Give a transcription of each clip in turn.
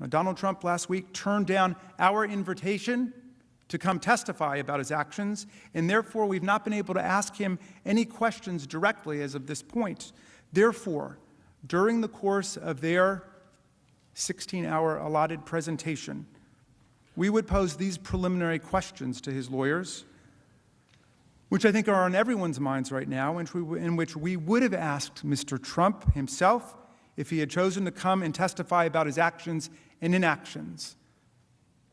Donald Trump last week turned down our invitation to come testify about his actions, and therefore we've not been able to ask him any questions directly as of this point. Therefore, during the course of their 16-hour allotted presentation, we would pose these preliminary questions to his lawyers, which I think are on everyone's minds right now, in which we would have asked Mr. Trump himself if he had chosen to come and testify about his actions and inactions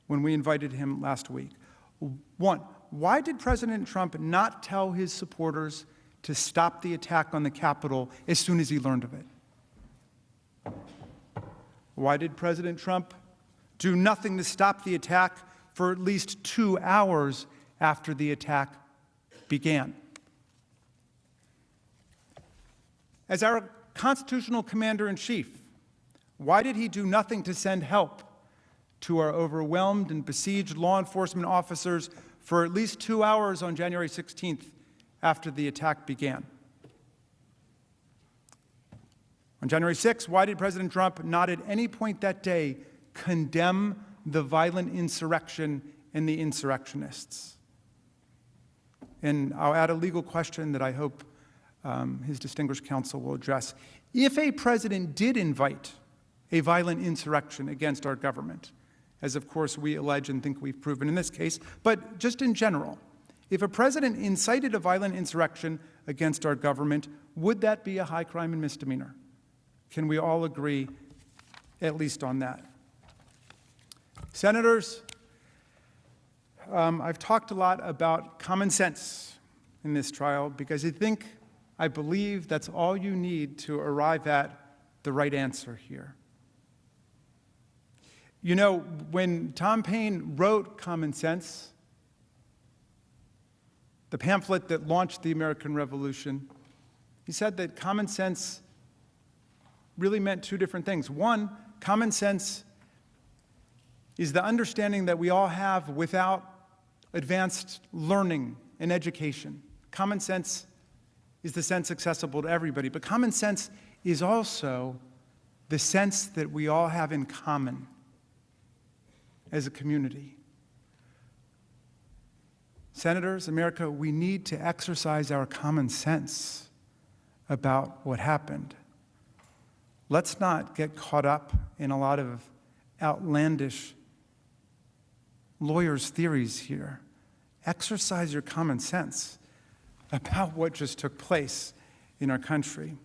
when we invited him last week. One, why did President Trump not tell his supporters to stop the attack on the Capitol as soon as he learned of it? Why did President Trump do nothing to stop the attack for at least 2 hours after the attack began? As our constitutional commander-in-chief, why did he do nothing to send help to our overwhelmed and besieged law enforcement officers for at least 2 hours on January 16th after the attack began? On January 6th, why did President Trump not at any point that day condemn the violent insurrection and the insurrectionists? And I'll add a legal question that I hope his distinguished counsel will address. If a president did invite a violent insurrection against our government, as of course we allege and think we've proven in this case, but just in general, if a president incited a violent insurrection against our government, would that be a high crime and misdemeanor? Can we all agree at least on that? Senators, I've talked a lot about common sense in this trial because I believe that's all you need to arrive at the right answer here. You know, when Tom Paine wrote Common Sense, the pamphlet that launched the American Revolution, he said that common sense really meant two different things. One, common sense is the understanding that we all have without advanced learning and education. Common sense is the sense accessible to everybody, but common sense is also the sense that we all have in common as a community. Senators, America, we need to exercise our common sense about what happened. Let's not get caught up in a lot of outlandish lawyers' theories here. Exercise your common sense about what just took place in our country.